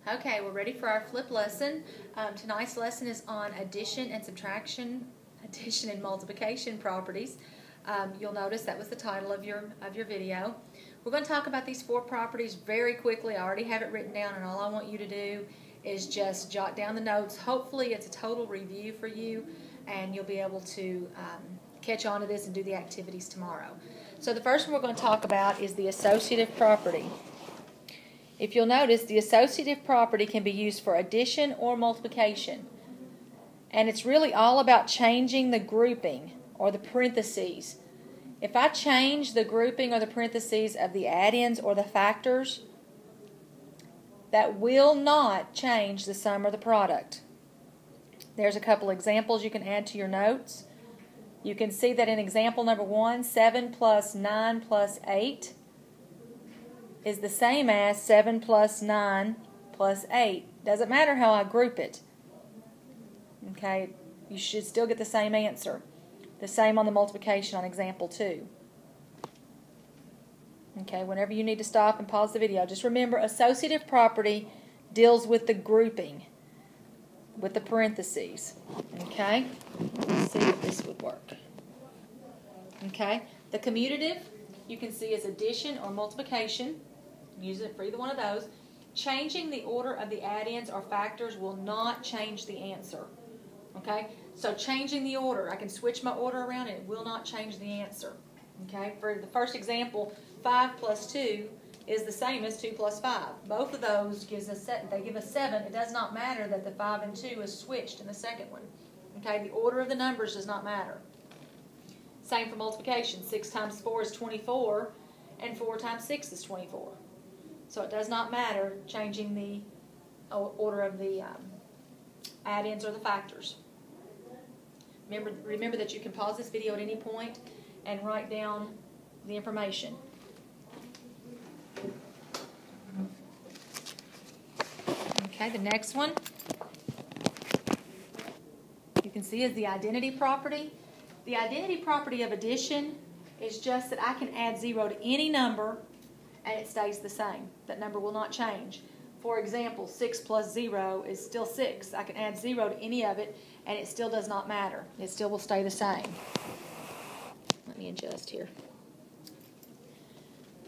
Okay, we're ready for our flip lesson. Tonight's lesson is on addition and subtraction, addition and multiplication properties. You'll notice that was the title of your video. We're going to talk about these four properties very quickly. I already have it written down, and all I want you to do is just jot down the notes. Hopefully it's a total review for you, and you'll be able to catch on to this and do the activities tomorrow. So the first one we're going to talk about is the associative property. If you'll notice, the associative property can be used for addition or multiplication. And it's really all about changing the grouping or the parentheses. If I change the grouping or the parentheses of the add-ins or the factors, that will not change the sum or the product. There's a couple examples you can add to your notes. You can see that in example number 1, 7 plus 9 plus 8 is the same as 7 plus 9 plus 8. Doesn't matter how I group it. Okay, you should still get the same answer. The same on the multiplication on example 2. Okay, whenever you need to stop and pause the video, just remember associative property deals with the grouping, with the parentheses. Okay, let's see if this would work. Okay, the commutative you can see is addition or multiplication. Use it for either one of those. Changing the order of the add-ins or factors will not change the answer. Okay, so changing the order, I can switch my order around and it will not change the answer. Okay, for the first example, 5 plus 2 is the same as 2 plus 5. Both of those gives us they give us 7. It does not matter that the 5 and 2 is switched in the second one. Okay, the order of the numbers does not matter. Same for multiplication. 6 times 4 is 24, and 4 times 6 is 24. So it does not matter changing the order of the add-ins or the factors. Remember that you can pause this video at any point and write down the information. Okay, the next one you can see is the identity property. The identity property of addition is just that I can add 0 to any number and it stays the same. That number will not change. For example, 6 plus 0 is still 6. I can add 0 to any of it and it still does not matter. It still will stay the same. Let me adjust here.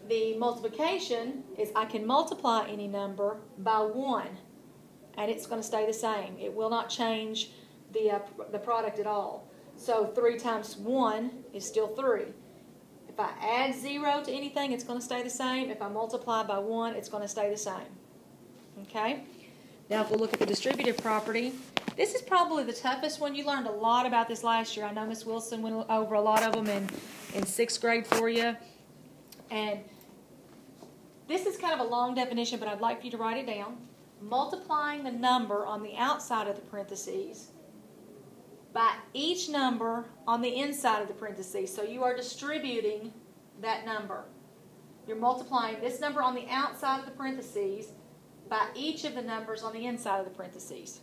The multiplication is I can multiply any number by 1 and it's going to stay the same. It will not change the product at all. So 3 times 1 is still 3. If I add 0 to anything, it's going to stay the same. If I multiply by 1, it's going to stay the same. Okay? Now if we look at the distributive property, this is probably the toughest one. You learned a lot about this last year. I know Miss Wilson went over a lot of them in 6th grade for you. And this is kind of a long definition, but I'd like for you to write it down. Multiplying the number on the outside of the parentheses by each number on the inside of the parentheses. So you are distributing that number. You're multiplying this number on the outside of the parentheses by each of the numbers on the inside of the parentheses.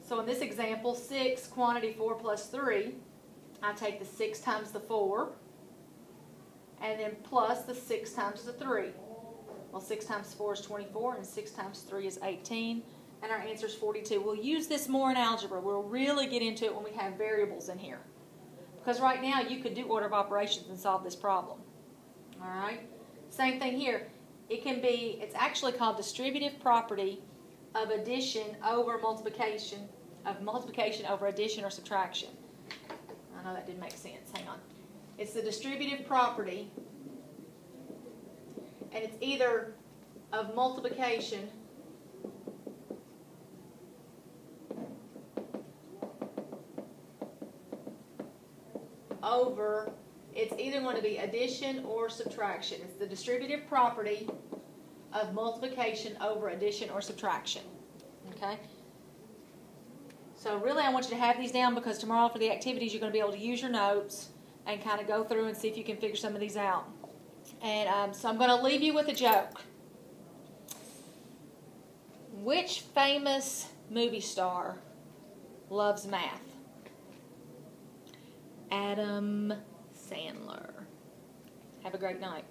So in this example, 6, quantity 4 plus 3, I take the 6 times the 4 and then plus the 6 times the 3. Well, 6 times 4 is 24 and 6 times 3 is 18. And our answer is 42. We'll use this more in algebra. We'll really get into it when we have variables in here. Because right now you could do order of operations and solve this problem. All right? Same thing here. It's actually called distributive property of addition over multiplication, of multiplication over addition or subtraction. I know that didn't make sense. Hang on. It's the distributive property, and it's either of multiplication over, it's either going to be addition or subtraction. It's the distributive property of multiplication over addition or subtraction. Okay? So really I want you to have these down because tomorrow for the activities you're going to be able to use your notes and kind of go through and see if you can figure some of these out. And so I'm going to leave you with a joke. Which famous movie star loves math? Adam Sandler. Have a great night.